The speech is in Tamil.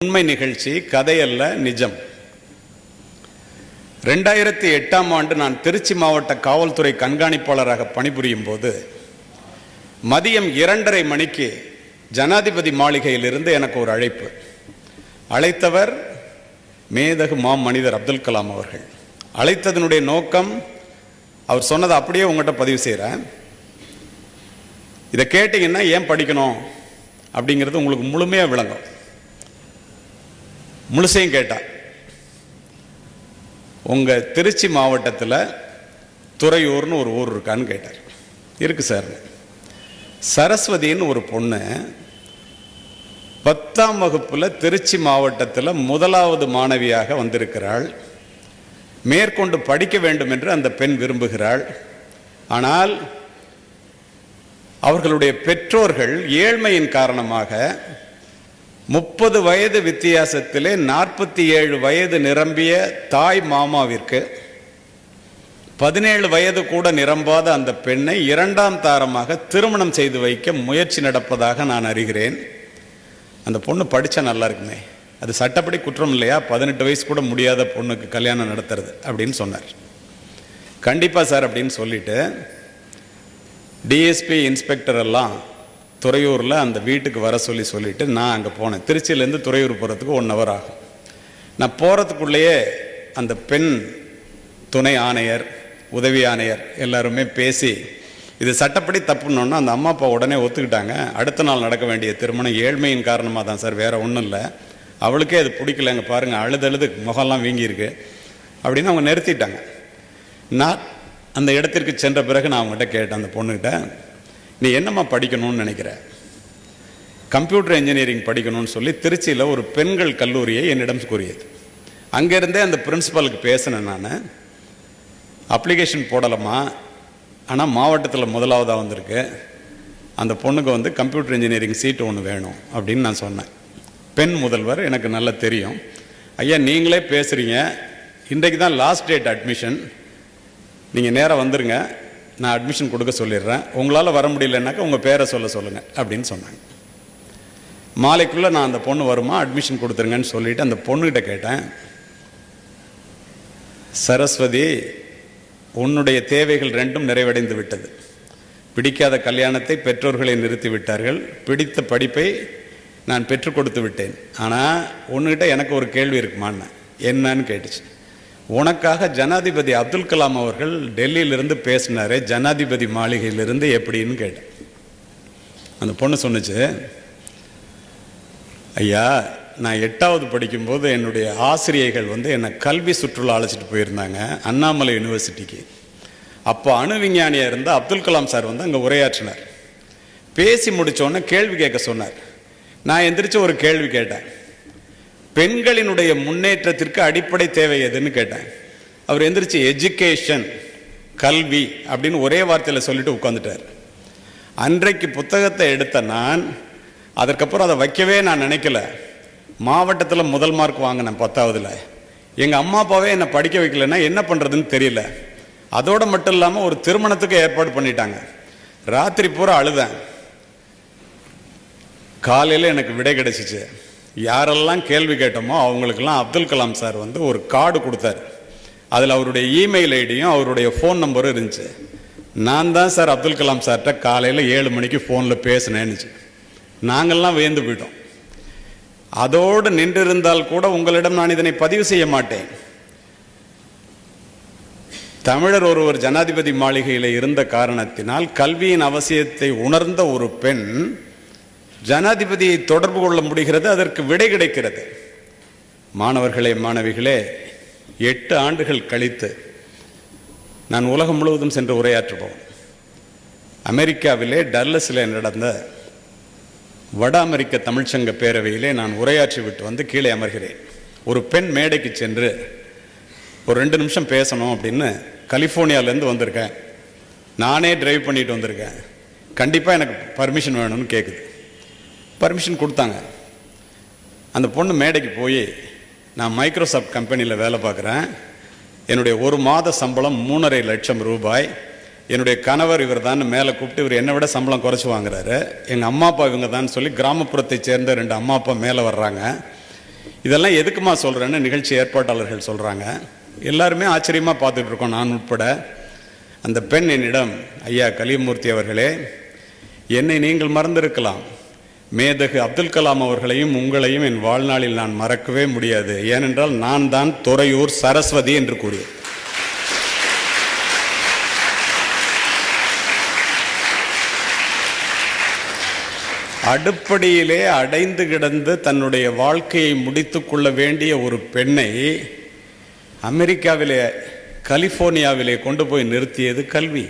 உண்மை நிகழ்ச்சி, கதையல்ல, நிஜம். 2008ஆம் ஆண்டு நான் திருச்சி மாவட்ட காவல்துறை கண்காணிப்பாளராக பணிபுரியும் போது மதியம் 2:30 மணிக்கு ஜனாதிபதி மாளிகையிலிருந்து எனக்கு ஒரு அழைப்பு. அழைத்தவர் மேதகு மனிதர் அப்துல் கலாம் அவர்கள். அழைத்ததனுடைய நோக்கம், அவர் சொன்னதை அப்படியே உங்கள்கிட்ட பதிவு செய்கிறேன். இதை கேட்டிங்கன்னா ஏன் படிக்கணும் அப்படிங்கிறது உங்களுக்கு முழுமையாக விளங்கும். முழுசையும் கேட்டார். உங்கள் திருச்சி மாவட்டத்தில் துறையூர்னு ஒரு ஊர் இருக்கான்னு கேட்டார். இருக்கு சார். சரஸ்வதின்னு ஒரு பொண்ணு 10ஆம் வகுப்பில் திருச்சி மாவட்டத்தில் 1வது மாணவியாக வந்திருக்கிறாள். மேற்கொண்டு படிக்க வேண்டும் என்று அந்த பெண் விரும்புகிறாள். ஆனால் அவர்களுடைய பெற்றோர்கள் ஏழ்மையின் காரணமாக 30 வயது வித்தியாசத்திலே 47 வயது நிரம்பிய தாய் மாமாவிற்கு 17 வயது கூட நிரம்பாத அந்த பெண்ணை 2ஆம் தாரமாக திருமணம் செய்து வைக்க முயற்சி நடப்பதாக நான் அறிகிறேன். அந்த பொண்ணு படித்தா நல்லா இருக்குமே, அது சட்டப்படி குற்றம் இல்லையா? 18 வயசு கூட முடியாத பொண்ணுக்கு கல்யாணம் நடத்துறது அப்படின்னு சொன்னார். கண்டிப்பாக சார் அப்படின்னு சொல்லிட்டு டிஎஸ்பி இன்ஸ்பெக்டர் எல்லாம் துறையூரில் அந்த வீட்டுக்கு வர சொல்லிட்டு நான் அங்கே போனேன். திருச்சியிலேருந்து துறையூர் போகிறதுக்கு 1 hour ஆகும். நான் போகிறதுக்குள்ளேயே அந்த பெண் துணை ஆணையர், உதவி ஆணையர் எல்லாருமே பேசி இது சட்டப்படி தப்புன்னொன்னா அந்த அம்மா அப்பா உடனே ஒத்துக்கிட்டாங்க. அடுத்த நாள் நடக்க வேண்டிய திருமணம் ஏழ்மையின் காரணமாக தான் சார், வேறு ஒன்றும் இல்லை. அவளுக்கே அது பிடிக்கலங்க, பாருங்கள் அழுது முகம்லாம் வீங்கியிருக்கு அப்படின்னு அவங்க நிறுத்திட்டாங்க. நான் அந்த இடத்திற்கு சென்ற பிறகு நான் அவங்ககிட்ட கேட்டேன், அந்த பொண்ணுக்கிட்ட, நீ என்னம்மா படிக்கணும்னு நினைக்கிற? கம்ப்யூட்டர் இன்ஜினியரிங் படிக்கணும்னு சொல்லி திருச்சியில் ஒரு பெண்கள் கல்லூரியை என்னிடம் கூறியது. அங்கேருந்தே அந்த பிரின்சிபாலுக்கு பேசினேன். நான் அப்ளிகேஷன் போடலாமா, ஆனால் மாவட்டத்தில் 1வதாக வந்திருக்கு, அந்த பொண்ணுக்கு கம்ப்யூட்டர் இன்ஜினியரிங் சீட்டு ஒன்று வேணும் அப்படின்னு நான் சொன்னேன். பெண் முதல்வர் எனக்கு நல்லா தெரியும். ஐயா நீங்களே பேசுகிறீங்க, இன்றைக்கு தான் லாஸ்ட் டேட் அட்மிஷன், நீங்கள் நேராக வந்துடுங்க, நான் அட்மிஷன் கொடுக்க சொல்லிடுறேன், உங்களால் வர முடியலன்னாக்கா உங்கள் பேரை சொல்லுங்கள் அப்படின்னு சொன்னாங்க. மாலைக்குள்ளே நான் அந்த பொண்ணு வருமா அட்மிஷன் கொடுத்துருங்கன்னு சொல்லிவிட்டு அந்த பொண்ணுக்கிட்ட கேட்டேன், சரஸ்வதி உன்னுடைய தேவைகள் 2ம் நிறைவடைந்து விட்டது. பிடிக்காத கல்யாணத்தை பெற்றோர்களை நிறுத்தி விட்டார்கள், பிடித்த படிப்பை நான் பெற்றுக் கொடுத்து விட்டேன். ஆனால் உன்னுக்கிட்ட எனக்கு ஒரு கேள்வி இருக்குமான்னு. என்னன்னு கேட்டுச்சு. உனக்காக ஜனாதிபதி அப்துல் கலாம் அவர்கள் டெல்லியிலிருந்து பேசினாரே, ஜனாதிபதி மாளிகையிலிருந்து எப்படின்னு கேட்டேன். அந்த பொண்ணு சொன்னிச்சு, ஐயா நான் 8வது படிக்கும்போது என்னுடைய ஆசிரியைகள் என்னை கல்வி சுற்றுலா அழைச்சிட்டு போயிருந்தாங்க அண்ணாமலை யூனிவர்சிட்டிக்கு. அப்போ அணு விஞ்ஞானியாக இருந்த அப்துல் கலாம் சார் அங்கே உரையாற்றினார். பேசி முடித்தோன்னே கேள்வி கேட்க சொன்னார். நான் எந்திரிச்சு ஒரு கேள்வி கேட்டேன், பெண்களினுடைய முன்னேற்றத்திற்கு அடிப்படை தேவை எதுன்னு கேட்டேன். அவர் எந்திரிச்சு எஜுகேஷன், கல்வி அப்படின்னு ஒரே வார்த்தையில் சொல்லிட்டு உட்காந்துட்டார். அன்றைக்கு புத்தகத்தை எடுத்த நான் அதற்கப்புறம் அதை வைக்கவே நான் நினைக்கல. மாவட்டத்தில் 1 மார்க் வாங்கினேன் 10வதுல. எங்கள் அம்மா அப்பாவே என்னை படிக்க வைக்கலைன்னா என்ன பண்ணுறதுன்னு தெரியல. அதோடு மட்டும் இல்லாமல் ஒரு திருமணத்துக்கு ஏற்பாடு பண்ணிட்டாங்க. ராத்திரி பூரா அழுதேன். காலையில் எனக்கு விடை கிடைச்சிச்சு. யாரெல்லாம் கேள்வி கேட்டோமோ அவங்களுக்கெல்லாம் அப்துல் கலாம் சார் ஒரு கார்டு கொடுத்தார். அதில் அவருடைய இமெயில் ஐடியும் அவருடைய ஃபோன் நம்பரும் இருந்துச்சு. நான் தான் சார் அப்துல் கலாம் சார்கிட்ட காலையில் 7 மணிக்கு ஃபோனில் பேசினேன்னுச்சு. நாங்கள்லாம் வியந்து போயிட்டோம். அதோடு நின்றிருந்தால் கூட உங்களிடம் நான் இதனை பதிவு செய்ய மாட்டேன். தமிழர் ஒருவர் ஜனாதிபதி மாளிகையில் இருந்த காரணத்தினால் கல்வியின் அவசியத்தை உணர்ந்த ஒரு பெண் ஜனாதிபதியை தொடர்பு கொள்ள முடிகிறது, அதற்கு விடை கிடைக்கிறது. மாணவர்களே, மாணவிகளே, 8 ஆண்டுகள் கழித்து நான் உலகம் முழுவதும் சென்று உரையாற்றுவோம். அமெரிக்காவிலே டல்லஸில் நடந்த வட அமெரிக்க தமிழ்ச்சங்க பேரவையிலே நான் உரையாற்றி விட்டு கீழே அமர்கிறேன். ஒரு பெண் மேடைக்கு சென்று ஒரு 2 நிமிஷம் பேசணும் அப்படின்னு கலிஃபோர்னியாவிலேருந்து வந்திருக்கேன், நானே டிரைவ் பண்ணிட்டு வந்திருக்கேன், கண்டிப்பாக எனக்கு பர்மிஷன் வேணும்னு கேட்குது. பர்மிஷன் கொடுத்தாங்க. அந்த பொண்ணு மேடைக்கு போய், நான் மைக்ரோசாஃப்ட் கம்பெனியில் வேலை பார்க்குறேன், என்னுடைய 1 மாத சம்பளம் 3.5 லட்சம் ரூபாய், என்னுடைய கணவர் இவர் தான் மேலே கூப்பிட்டு இவர் என்னை விட சம்பளம் குறைச்சி வாங்குறாரு, எங்கள் அம்மா அப்பா இவங்க தான் சொல்லி கிராமப்புறத்தை சேர்ந்த 2 அம்மா அப்பா மேலே வர்றாங்க. இதெல்லாம் எதுக்குமா சொல்கிறேன்னு நிகழ்ச்சி ஏற்பாட்டாளர்கள் சொல்கிறாங்க. எல்லாருமே ஆச்சரியமாக பார்த்துட்டு இருக்கோம், நான் உட்பட. அந்த பெண் என்னிடம், ஐயா கலியமூர்த்தி அவர்களே, என்னை நீங்கள் மறந்திருக்கலாம், மேதகு அப்துல் கலாம் அவர்களையும் உங்களையும் என் வாழ்நாளில் நான் மறக்கவே முடியாது. ஏனென்றால் நான் தான் துறையூர் சரஸ்வதி என்று கூறிய. அடுப்படியிலே அடைந்து கிடந்து தன்னுடைய வாழ்க்கையை முடித்து கொள்ள வேண்டிய ஒரு பெண்ணை அமெரிக்காவிலே கலிபோர்னியாவிலே கொண்டு போய் நிறுத்தியது கல்வி.